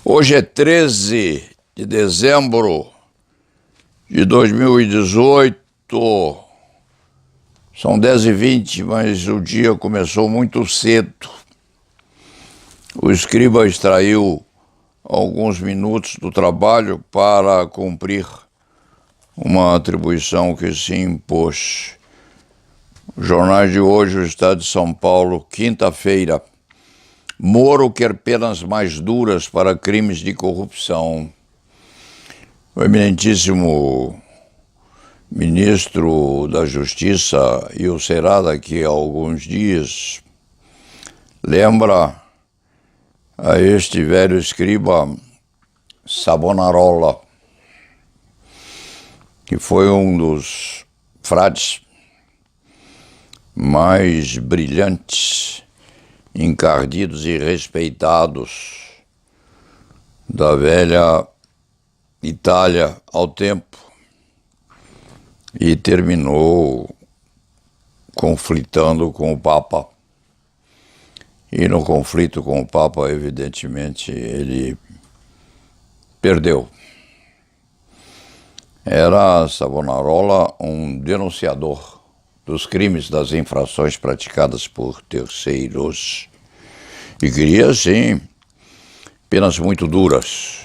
Hoje é 13 de dezembro de 2018, são 10h20, mas o dia começou muito cedo. O escriba extraiu alguns minutos do trabalho para cumprir uma atribuição que se impôs. Os jornais de hoje, o Estado de São Paulo, quinta-feira. Moro quer penas mais duras para crimes de corrupção. O eminentíssimo ministro da Justiça, e o será daqui a alguns dias, lembra a este velho escriba Savonarola, que foi um dos frades mais brilhantes, encardidos e respeitados da velha Itália ao tempo, e terminou conflitando com o Papa. E no conflito com o Papa, evidentemente, ele perdeu. Era Savonarola um denunciador dos crimes, das infrações praticadas por terceiros. E queria, sim, penas muito duras.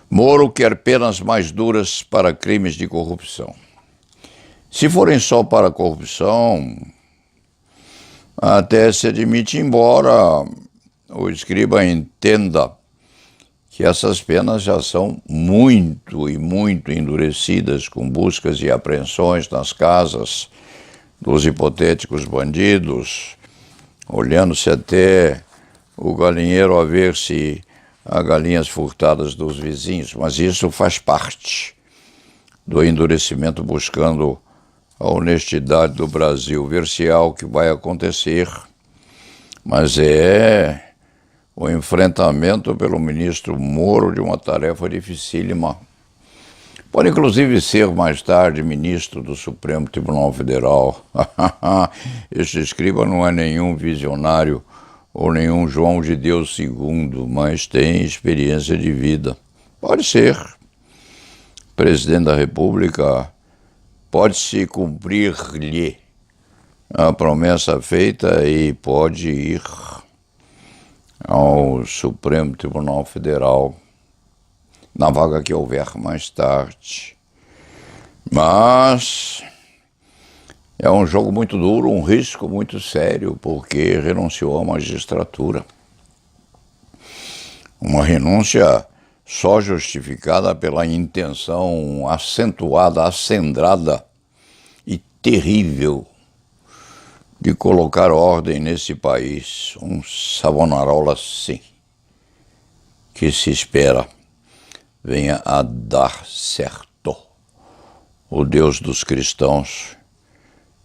Moro quer penas mais duras para crimes de corrupção. Se forem só para corrupção, até se admite, embora o escriba entenda que essas penas já são muito endurecidas, com buscas e apreensões nas casas dos hipotéticos bandidos, olhando-se até o galinheiro a ver se há galinhas furtadas dos vizinhos. Mas isso faz parte do endurecimento, buscando a honestidade do Brasil. Ver-se há o que vai acontecer, mas é o enfrentamento pelo ministro Moro de uma tarefa dificílima. Pode inclusive ser mais tarde ministro do Supremo Tribunal Federal. Este escriba não é nenhum visionário ou nenhum João de Deus II, mas tem experiência de vida. Pode ser presidente da República, pode-se cumprir-lhe a promessa feita e pode ir ao Supremo Tribunal Federal na vaga que houver mais tarde. Mas é um jogo muito duro, um risco muito sério, porque renunciou à magistratura. Uma renúncia só justificada pela intenção acentuada, acendrada e terrível de colocar ordem nesse país. Um Savonarola, sim, que se espera venha a dar certo. O Deus dos cristãos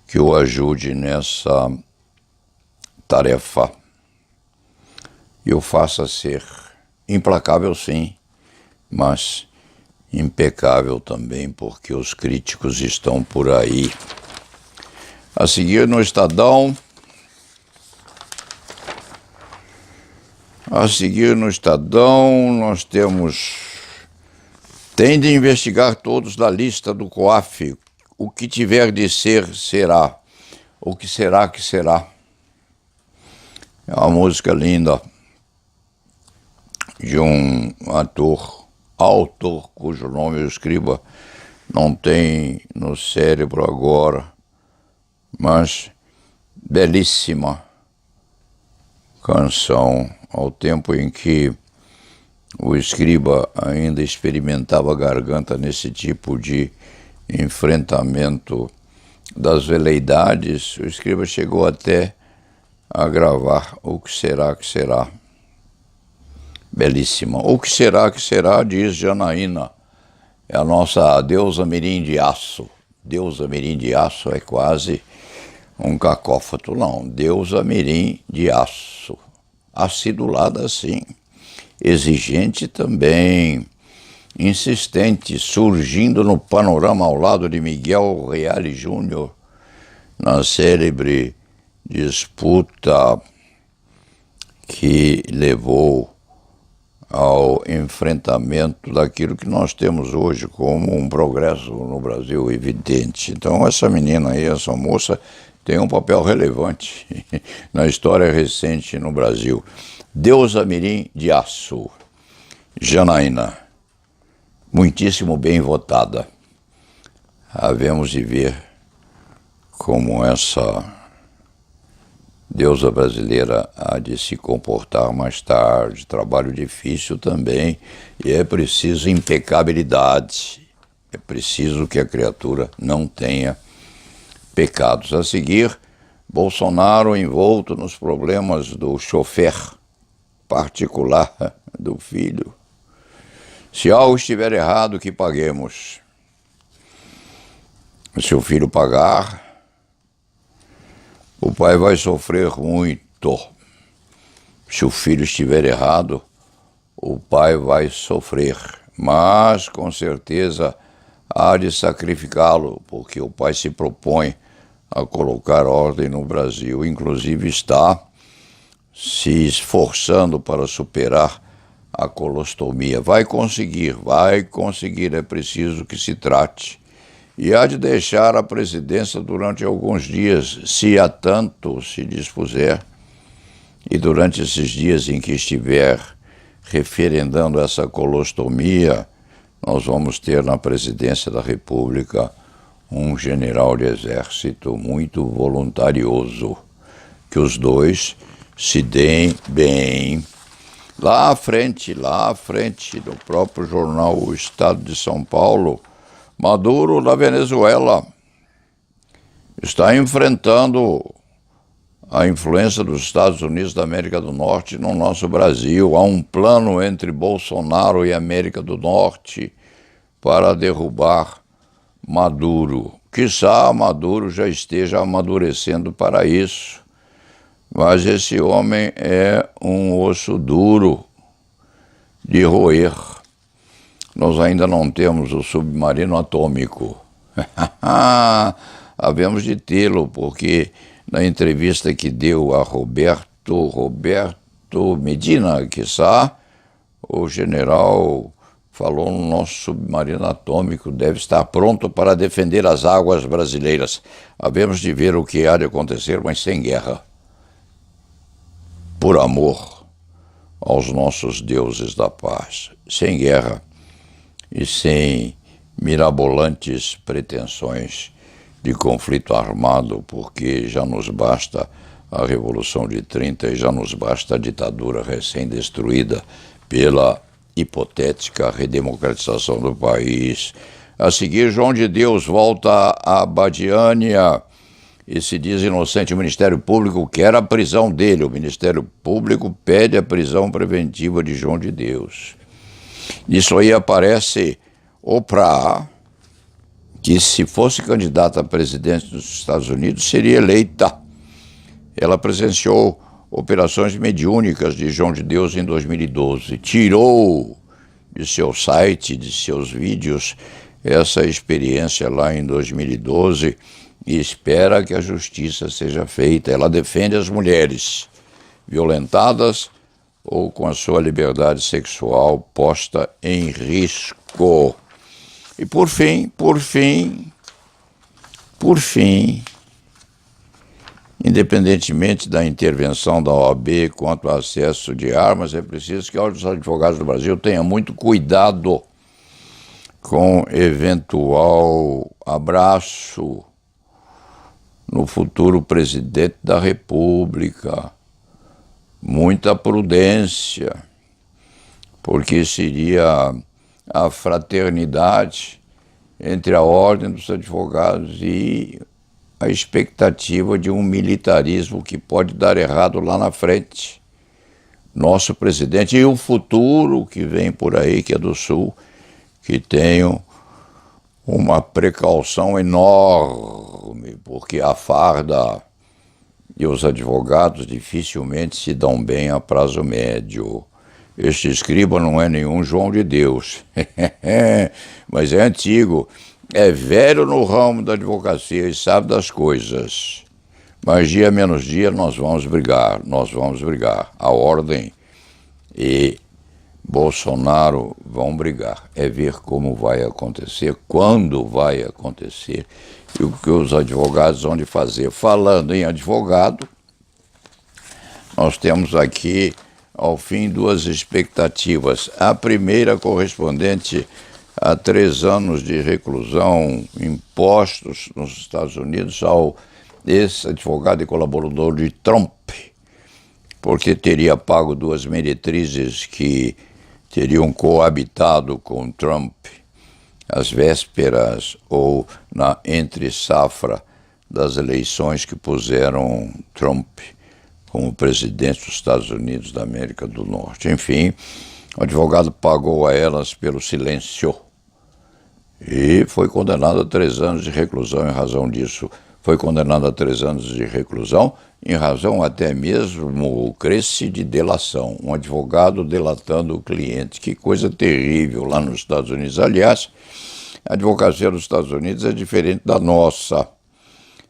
que o ajude nessa tarefa e o faça ser implacável, sim, mas impecável também, porque os críticos estão por aí. A seguir no Estadão, nós temos: tem de investigar todos da lista do COAF. O que tiver de ser, será. O que será, que será. É uma música linda de um autor cujo nome eu escriba não tem no cérebro agora, mas belíssima canção, ao tempo em que o escriba ainda experimentava a garganta nesse tipo de enfrentamento das veleidades. O escriba chegou até a gravar O que será, que será. Belíssima. O que será, diz Janaína. É a nossa deusa mirim de aço. Deusa mirim de aço é quase um cacófato, não. Deusa mirim de aço. Acidulada, sim. Exigente também. Insistente, surgindo no panorama ao lado de Miguel Reale Júnior, na célebre disputa que levou ao enfrentamento daquilo que nós temos hoje como um progresso no Brasil evidente. Então essa menina aí, essa moça, tem um papel relevante na história recente no Brasil. Deusa Mirim de Aço, Janaína, muitíssimo bem votada. Havemos de ver como essa deusa brasileira há de se comportar mais tarde. Trabalho difícil também, e é preciso impecabilidade. É preciso que a criatura não tenha pecados. A seguir, Bolsonaro envolto nos problemas do chofer particular do filho. Se algo estiver errado, que paguemos. Se o filho pagar, o pai vai sofrer muito. Se o filho estiver errado, o pai vai sofrer. Mas, com certeza, há de sacrificá-lo, porque o pai se propõe a colocar ordem no Brasil. Inclusive está se esforçando para superar a colostomia. Vai conseguir, é preciso que se trate. E há de deixar a presidência durante alguns dias, se a tanto se dispuser, e durante esses dias em que estiver referendando essa colostomia, nós vamos ter na presidência da República um general de exército muito voluntarioso, que os dois se deem bem. Lá à frente, no próprio jornal O Estado de São Paulo, Maduro, da Venezuela, está enfrentando a influência dos Estados Unidos da América do Norte no nosso Brasil. Há um plano entre Bolsonaro e América do Norte para derrubar Maduro. Quizá Maduro já esteja amadurecendo para isso, mas esse homem é um osso duro de roer. Nós ainda não temos o submarino atômico. Havemos de tê-lo, porque na entrevista que deu a Roberto Medina, quiçá, o general falou no nosso submarino atômico, deve estar pronto para defender as águas brasileiras. Havemos de ver o que há de acontecer, mas sem guerra. Por amor aos nossos deuses da paz. Sem guerra e sem mirabolantes pretensões de conflito armado, porque já nos basta a Revolução de 30 e já nos basta a ditadura recém-destruída pela hipotética redemocratização do país. A seguir, João de Deus volta a Badiânia e se diz inocente. O Ministério Público quer a prisão dele. O Ministério Público pede a prisão preventiva de João de Deus. Nisso aí aparece Oprah, que se fosse candidata a presidente dos Estados Unidos, seria eleita. Ela presenciou operações mediúnicas de João de Deus em 2012. Tirou de seu site, de seus vídeos, essa experiência lá em 2012 e espera que a justiça seja feita. Ela defende as mulheres violentadas ou com a sua liberdade sexual posta em risco. E por fim, independentemente da intervenção da OAB quanto ao acesso de armas, é preciso que os advogados do Brasil tenham muito cuidado com eventual abraço no futuro presidente da República. Muita prudência, porque seria a fraternidade entre a ordem dos advogados e a expectativa de um militarismo que pode dar errado lá na frente. Nosso presidente e o futuro que vem por aí, que é do Sul, que tenham uma precaução enorme, porque a farda e os advogados dificilmente se dão bem a prazo médio. Este escriba não é nenhum João de Deus, mas é antigo, é velho no ramo da advocacia e sabe das coisas. Mas dia menos dia nós vamos brigar. A ordem e Bolsonaro vão brigar. É ver como vai acontecer, quando vai acontecer e o que os advogados vão de fazer. Falando em advogado, nós temos aqui, ao fim, duas expectativas. A primeira correspondente a 3 anos de reclusão impostos nos Estados Unidos ao ex-advogado e colaborador de Trump, porque teria pago 2 meretrizes que teriam coabitado com Trump às vésperas ou na entre-safra das eleições que puseram Trump como presidente dos Estados Unidos da América do Norte. Enfim, o advogado pagou a elas pelo silêncio e foi condenado a 3 anos de reclusão em razão disso. Foi condenado a 3 anos de reclusão em razão até mesmo cresce de delação. Um advogado delatando o cliente. Que coisa terrível lá nos Estados Unidos. Aliás, a advocacia dos Estados Unidos é diferente da nossa.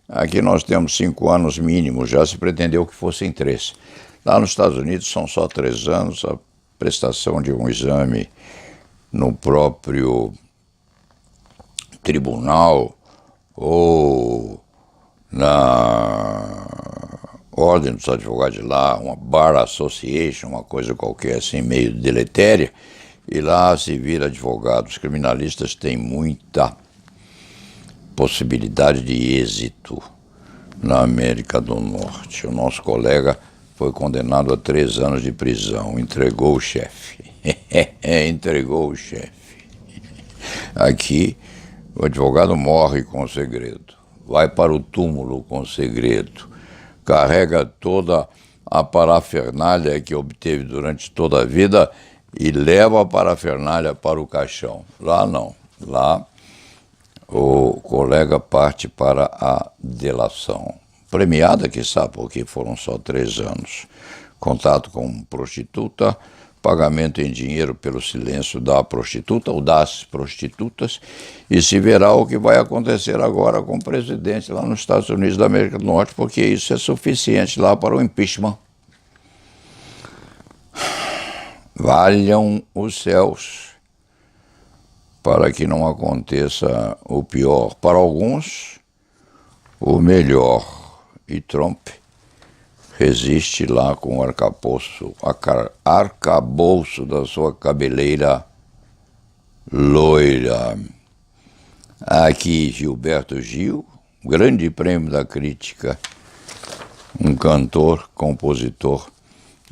Aqui nós temos 5 anos mínimo, já se pretendeu que fossem 3. Lá nos Estados Unidos são só 3 anos, a prestação de um exame no próprio tribunal ou na Ordem dos Advogados de lá, uma Bar Association, uma coisa qualquer assim, meio deletéria, e lá se vira advogado. Os criminalistas têm muita possibilidade de êxito na América do Norte. O nosso colega foi condenado a 3 anos de prisão, entregou o chefe. Entregou o chefe. Aqui, o advogado morre com segredo, vai para o túmulo com segredo, carrega toda a parafernália que obteve durante toda a vida e leva a parafernália para o caixão. Lá não. Lá o colega parte para a delação. Premiada, quiçá, porque foram só 3 anos. Contato com prostituta, pagamento em dinheiro pelo silêncio da prostituta ou das prostitutas, e se verá o que vai acontecer agora com o presidente lá nos Estados Unidos da América do Norte, porque isso é suficiente lá para o impeachment. Valham os céus para que não aconteça o pior. Para alguns, o melhor. E Trump resiste lá com o arcabouço da sua cabeleira loira. Aqui Gilberto Gil, grande prêmio da crítica, um cantor, compositor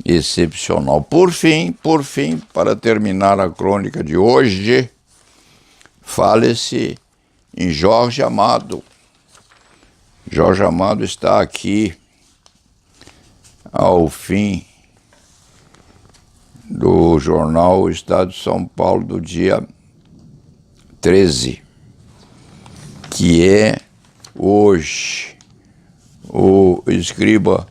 excepcional. Por fim, para terminar a crônica de hoje, fale-se em Jorge Amado. Jorge Amado está aqui ao fim do jornal Estado de São Paulo do dia 13, que é hoje. O escriba,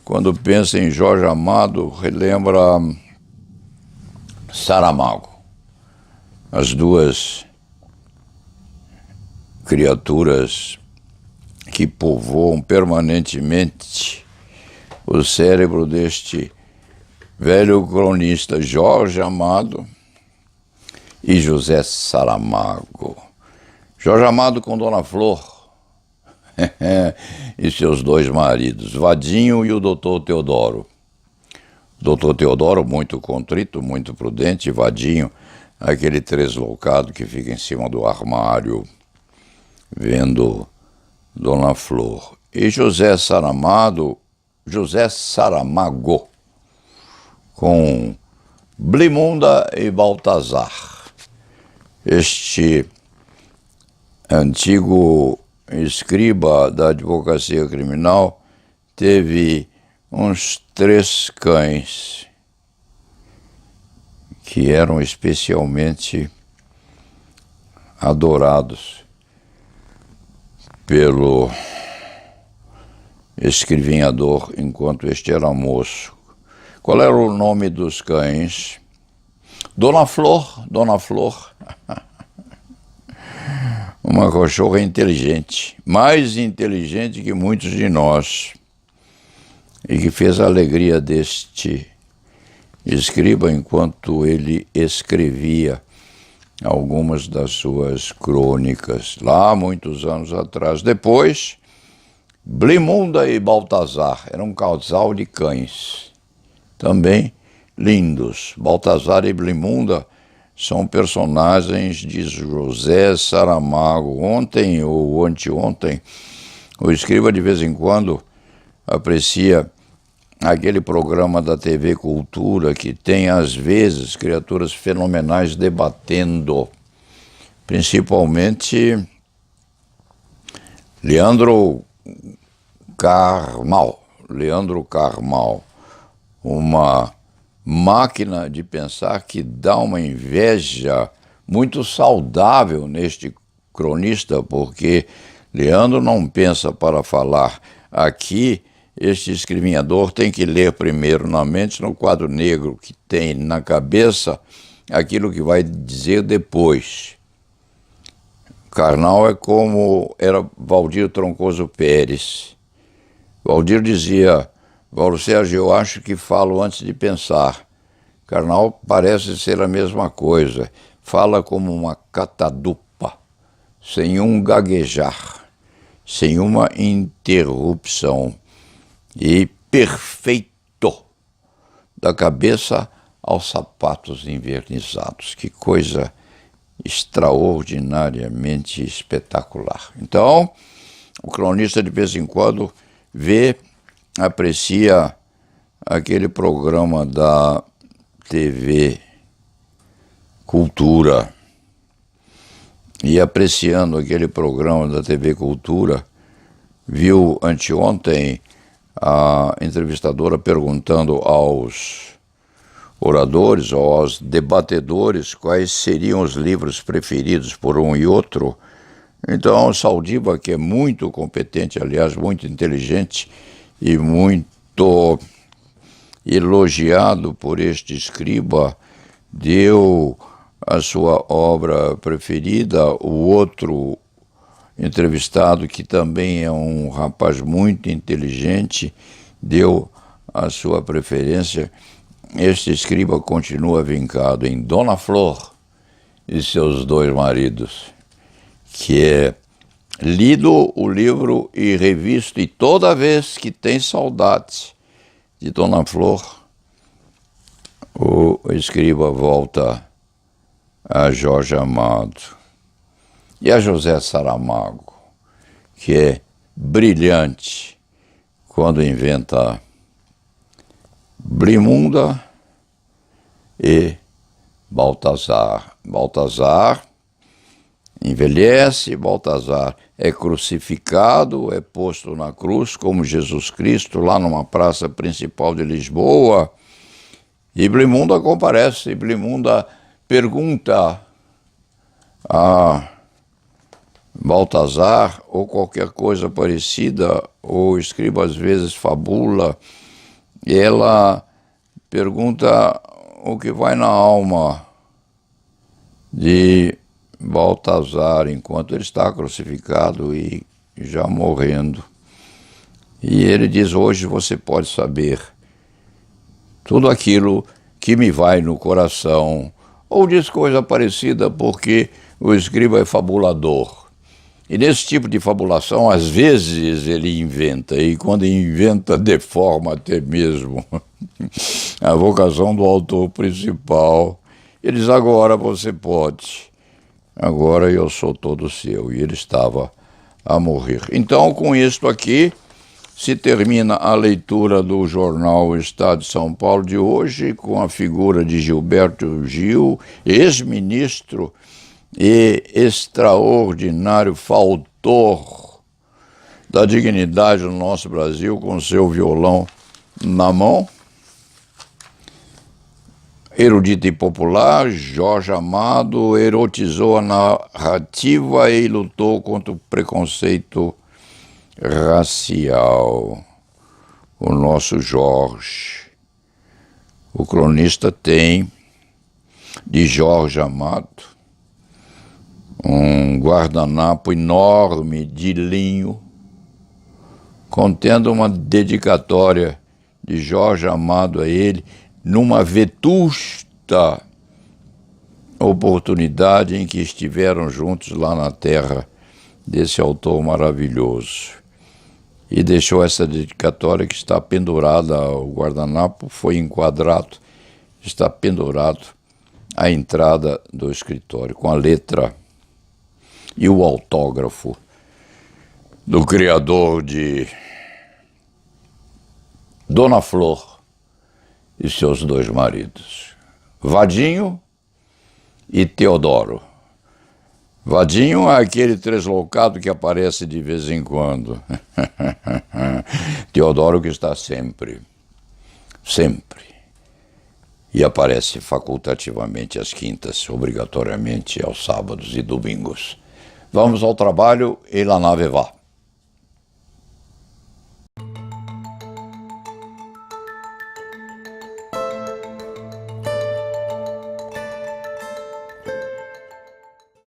quando pensa em Jorge Amado, relembra Saramago, as duas criaturas que povoam permanentemente o cérebro deste velho cronista Jorge Amado e José Saramago. Jorge Amado com Dona Flor e seus 2 maridos, Vadinho e o doutor Teodoro. Doutor Teodoro, muito contrito, muito prudente, Vadinho, aquele tresloucado que fica em cima do armário, vendo Dona Flor. E José Saramago, com Blimunda e Baltazar. Este antigo escriba da advocacia criminal teve uns 3 cães que eram especialmente adorados pelo escrivinhador enquanto este era moço. Qual era o nome dos cães? Dona Flor, uma cachorra inteligente, mais inteligente que muitos de nós, e que fez a alegria deste escriba enquanto ele escrevia algumas das suas crônicas, lá muitos anos atrás. Depois, Blimunda e Baltazar eram um casal de cães, também lindos. Baltazar e Blimunda são personagens de José Saramago. Ontem ou anteontem, o escriba de vez em quando aprecia aquele programa da TV Cultura que tem, às vezes, criaturas fenomenais debatendo, principalmente Leandro Carnal, uma máquina de pensar que dá uma inveja muito saudável neste cronista, porque Leandro não pensa para falar. Aqui, este escrivinhador tem que ler primeiro na mente, no quadro negro que tem na cabeça, aquilo que vai dizer depois. Karnal é como era Valdir Troncoso Pérez. Valdir dizia: Paulo Sérgio, eu acho que falo antes de pensar. Karnal parece ser a mesma coisa. Fala como uma catadupa, sem um gaguejar, sem uma interrupção. E perfeito, da cabeça aos sapatos envernizados. Que coisa extraordinariamente espetacular. Então, o cronista de vez em quando aprecia aquele programa da TV Cultura. E apreciando aquele programa da TV Cultura, viu anteontem a entrevistadora perguntando aos oradores ou aos debatedores quais seriam os livros preferidos por um e outro. Então, Saldiva, que é muito competente, aliás, muito inteligente e muito elogiado por este escriba, deu a sua obra preferida. O outro entrevistado, que também é um rapaz muito inteligente, deu a sua preferência. Este escriba continua vincado em Dona Flor e seus dois maridos, que é lido o livro e revisto, e toda vez que tem saudades de Dona Flor, o escriba volta a Jorge Amado e a José Saramago, que é brilhante quando inventa Blimunda e Baltazar. Baltazar envelhece, Baltazar é crucificado, é posto na cruz como Jesus Cristo, lá numa praça principal de Lisboa, e Blimunda comparece. Blimunda pergunta a Baltazar, ou qualquer coisa parecida, ou o escriba às vezes fabula, e ela pergunta o que vai na alma de Baltazar enquanto ele está crucificado e já morrendo. E ele diz: hoje você pode saber tudo aquilo que me vai no coração, ou diz coisa parecida, porque o escriba é fabulador. E nesse tipo de fabulação, às vezes ele inventa, e quando inventa, deforma até mesmo a vocação do autor principal. Ele diz: agora você pode, agora eu sou todo seu. E ele estava a morrer. Então, com isto aqui, se termina a leitura do jornal Estado de São Paulo de hoje, com a figura de Gilberto Gil, ex-ministro e extraordinário fautor da dignidade no nosso Brasil, com seu violão na mão. Erudito e popular, Jorge Amado erotizou a narrativa e lutou contra o preconceito racial. O nosso Jorge. O cronista tem, de Jorge Amado, um guardanapo enorme de linho, contendo uma dedicatória de Jorge Amado a ele, numa vetusta oportunidade em que estiveram juntos lá na terra desse autor maravilhoso. E deixou essa dedicatória que está pendurada, o guardanapo foi enquadrado, está pendurado à entrada do escritório, com a letra e o autógrafo do criador de Dona Flor e seus dois maridos, Vadinho e Teodoro. Vadinho é aquele tresloucado que aparece de vez em quando. Teodoro que está sempre, sempre. E aparece facultativamente às quintas, obrigatoriamente aos sábados e domingos. Vamos ao trabalho e la nave va.